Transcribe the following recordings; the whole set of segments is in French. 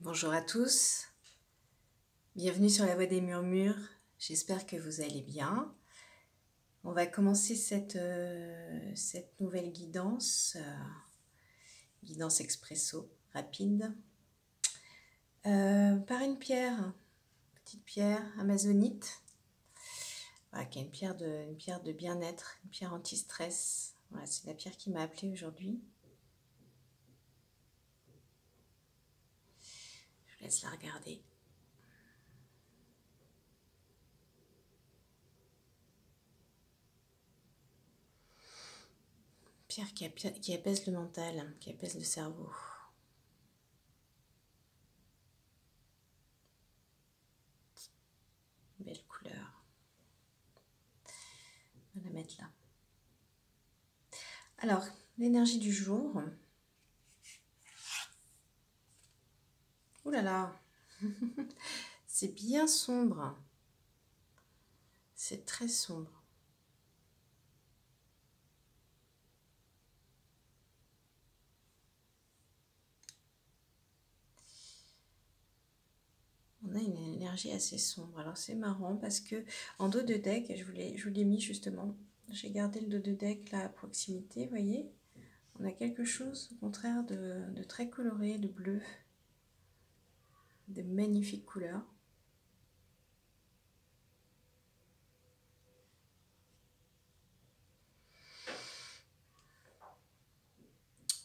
Bonjour à tous, bienvenue sur la Voix des Murmures, j'espère que vous allez bien. On va commencer cette nouvelle guidance, guidance expresso rapide, par une petite pierre amazonite, voilà, qui est une pierre de bien-être, une pierre anti-stress. Voilà, c'est la pierre qui m'a appelée aujourd'hui. Je vous laisse la regarder. Pierre qui apaise le mental, qui apaise le cerveau. Belle couleur. On va la mettre là. Alors, l'énergie du jour. Ouh là là, c'est bien sombre. C'est très sombre. On a une énergie assez sombre. Alors c'est marrant parce que en dos de deck, je vous l'ai mis justement. J'ai gardé le dos de deck là à proximité, vous voyez. On a quelque chose au contraire de très coloré, de bleu, de magnifiques couleurs.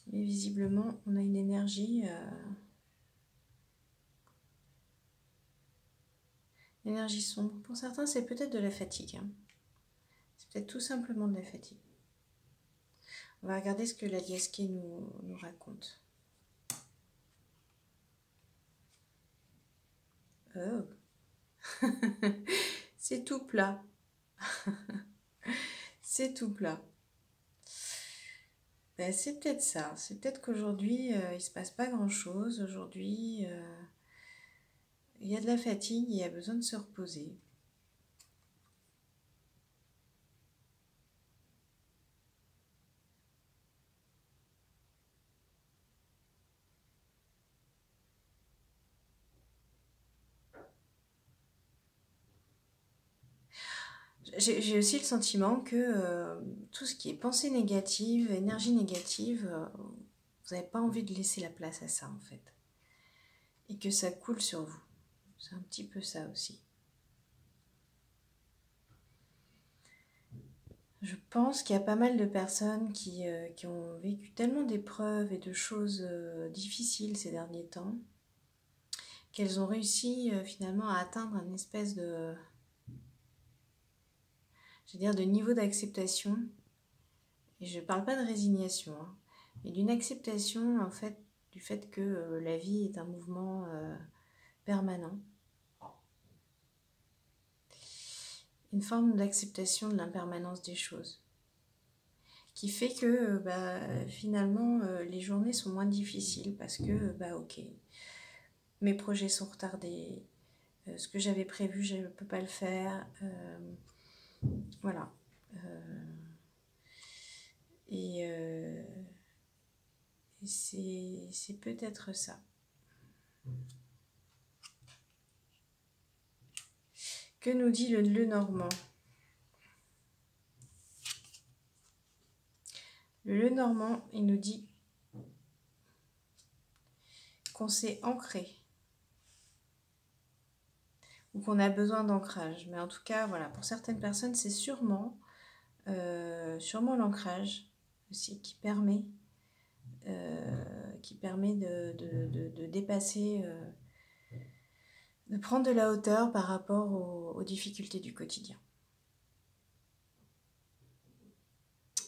Mais visiblement, on a une énergie, sombre. Pour certains, c'est peut-être de la fatigue. Hein. C'est peut-être tout simplement de la fatigue. On va regarder ce que la Liesque nous raconte. Oh. C'est tout plat. C'est tout plat. Ben, c'est peut-être ça. C'est peut-être qu'aujourd'hui, il ne se passe pas grand-chose. Aujourd'hui, il y a de la fatigue, il y a besoin de se reposer. J'ai aussi le sentiment que tout ce qui est pensée négative, énergie négative, vous n'avez pas envie de laisser la place à ça en fait. Et que ça coule sur vous. C'est un petit peu ça aussi. Je pense qu'il y a pas mal de personnes qui ont vécu tellement d'épreuves et de choses difficiles ces derniers temps qu'elles ont réussi finalement à atteindre un espèce de, je veux dire, de niveau d'acceptation. Et je ne parle pas de résignation, hein, mais d'une acceptation en fait du fait que la vie est un mouvement permanent. Une forme d'acceptation de l'impermanence des choses. Qui fait que finalement les journées sont moins difficiles parce que ok, mes projets sont retardés, ce que j'avais prévu je ne peux pas le faire, voilà. Et c'est peut-être ça. Que nous dit le Lenormand? Le Lenormand, il nous dit qu'on s'est ancré ou qu'on a besoin d'ancrage. Mais en tout cas, voilà, pour certaines personnes, c'est sûrement l'ancrage aussi qui permet de dépasser, de prendre de la hauteur par rapport aux difficultés du quotidien.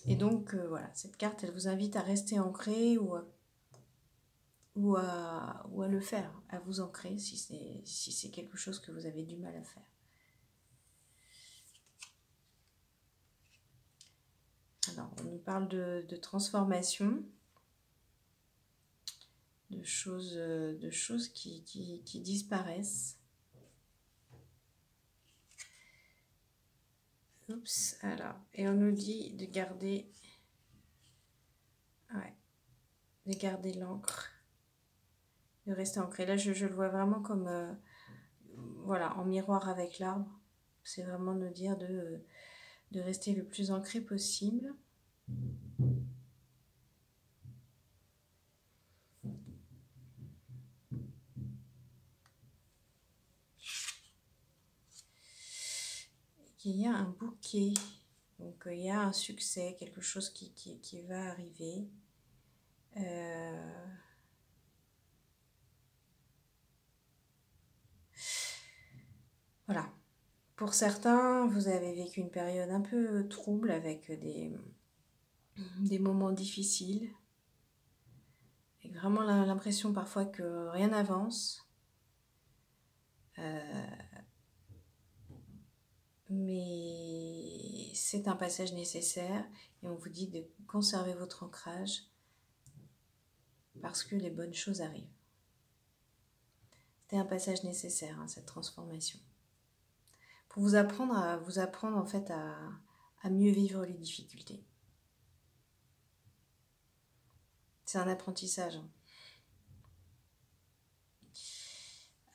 Et donc, voilà, cette carte, elle vous invite à rester ancré ou à le faire, à vous ancrer si c'est quelque chose que vous avez du mal à faire. Alors, on nous parle de transformation, de choses qui disparaissent. Oups, alors, et on nous dit de garder, de garder l'encre de rester ancré. Là, je le vois vraiment comme, voilà, en miroir avec l'arbre. C'est vraiment de dire de rester le plus ancré possible. Il y a un bouquet, donc il y a un succès, quelque chose qui va arriver. Voilà. Pour certains, vous avez vécu une période un peu trouble avec des moments difficiles, et vraiment l'impression parfois que rien n'avance. Mais c'est un passage nécessaire et on vous dit de conserver votre ancrage parce que les bonnes choses arrivent. C'était un passage nécessaire, hein, cette transformation. Pour vous apprendre en fait à mieux vivre les difficultés. C'est un apprentissage. Hein.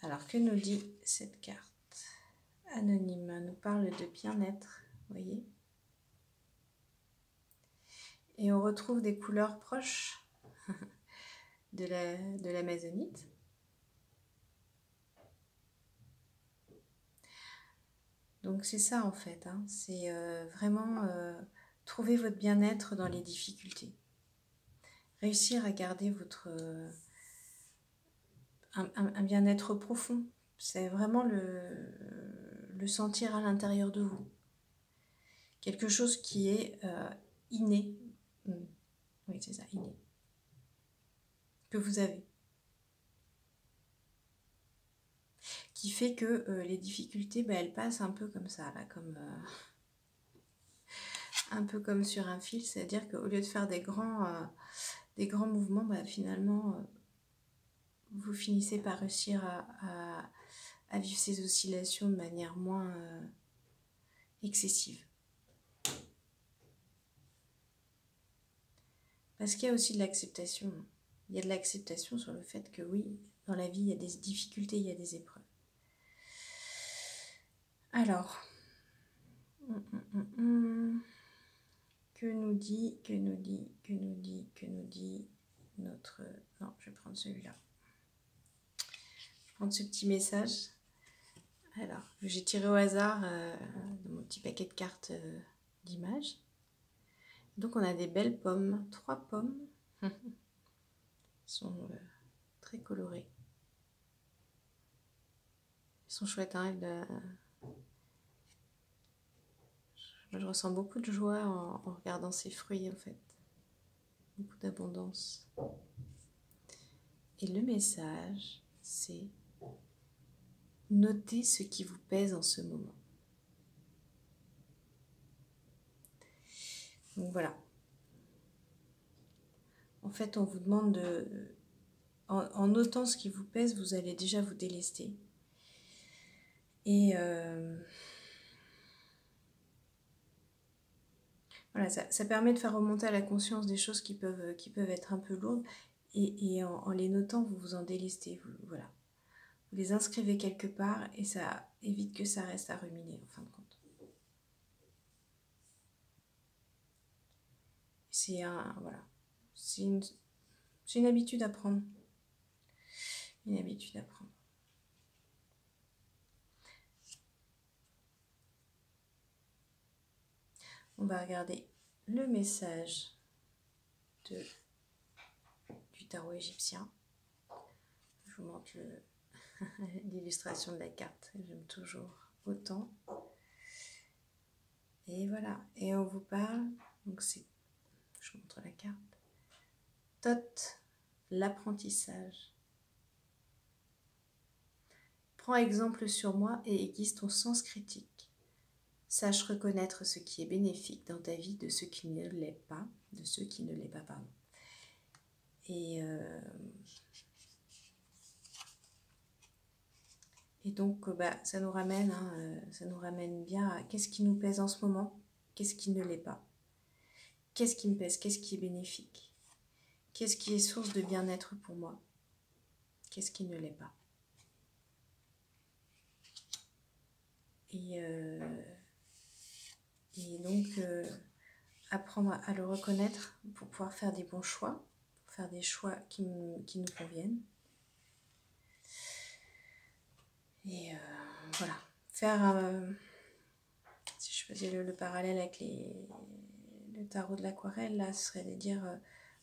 Alors, que nous dit cette carte? Anonyme nous parle de bien-être, vous voyez. Et on retrouve des couleurs proches de l'amazonite. Donc c'est ça en fait, hein. C'est vraiment trouver votre bien-être dans les difficultés. Réussir à garder un bien-être profond. C'est vraiment le sentir à l'intérieur de vous. Quelque chose qui est inné. Oui, c'est ça, inné. Que vous avez. Qui fait que les difficultés, elles passent un peu comme ça, là, un peu comme sur un fil. C'est-à-dire qu'au lieu de faire des grands mouvements, finalement, vous finissez par réussir à vivre ces oscillations de manière moins excessive. Parce qu'il y a aussi de l'acceptation. Il y a de l'acceptation sur le fait que oui, dans la vie, il y a des difficultés, il y a des épreuves. Alors, que nous dit notre... Non, je vais prendre celui-là. Je vais prendre ce petit message. Alors, j'ai tiré au hasard dans mon petit paquet de cartes d'images. Donc, on a des belles pommes, 3 pommes. Elles sont très colorées. Elles sont chouettes, hein, je ressens beaucoup de joie en regardant ces fruits, en fait. Beaucoup d'abondance. Et le message, c'est notez ce qui vous pèse en ce moment. Donc voilà. En fait, on vous demande de... En notant ce qui vous pèse, vous allez déjà vous délester. Et voilà, ça permet de faire remonter à la conscience des choses qui peuvent être un peu lourdes. Et en les notant, vous vous en délestez. Voilà. Vous les inscrivez quelque part et ça évite que ça reste à ruminer, en fin de compte. C'est voilà. C'est une habitude à prendre. Une habitude à prendre. On va regarder le message du tarot égyptien. Je vous montre l'illustration de la carte. J'aime toujours autant. Et voilà. Et on vous parle. Donc je vous montre la carte. Thoth, l'apprentissage. Prends exemple sur moi et aiguise ton sens critique. Sache reconnaître ce qui est bénéfique dans ta vie de ce qui ne l'est pas, pardon. Et donc, ça nous ramène bien à qu'est-ce qui nous pèse en ce moment, qu'est-ce qui ne l'est pas, qu'est-ce qui me pèse, qu'est-ce qui est bénéfique, qu'est-ce qui est source de bien-être pour moi, qu'est-ce qui ne l'est pas. Et donc, apprendre à le reconnaître pour pouvoir faire des bons choix, pour faire des choix qui nous conviennent. Et voilà, faire, si je faisais le parallèle avec le tarot de l'aquarelle, là, ce serait de dire,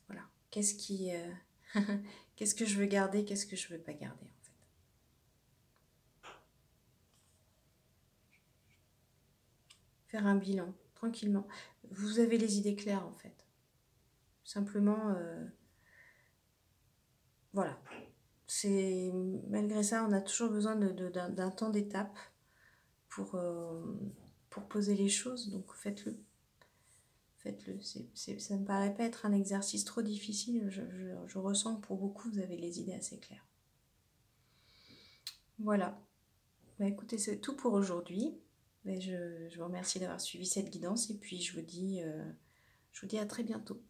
voilà, qu'est-ce que je veux garder, qu'est-ce que je ne veux pas garder, en fait. Faire un bilan, tranquillement. Vous avez les idées claires, en fait. Simplement, voilà. Malgré ça, on a toujours besoin d'un temps d'étape pour poser les choses, donc faites-le. Faites-le. Ça ne me paraît pas être un exercice trop difficile. Je ressens que pour beaucoup, vous avez les idées assez claires. Voilà. Bah, écoutez, c'est tout pour aujourd'hui. Je vous remercie d'avoir suivi cette guidance et puis je vous dis à très bientôt.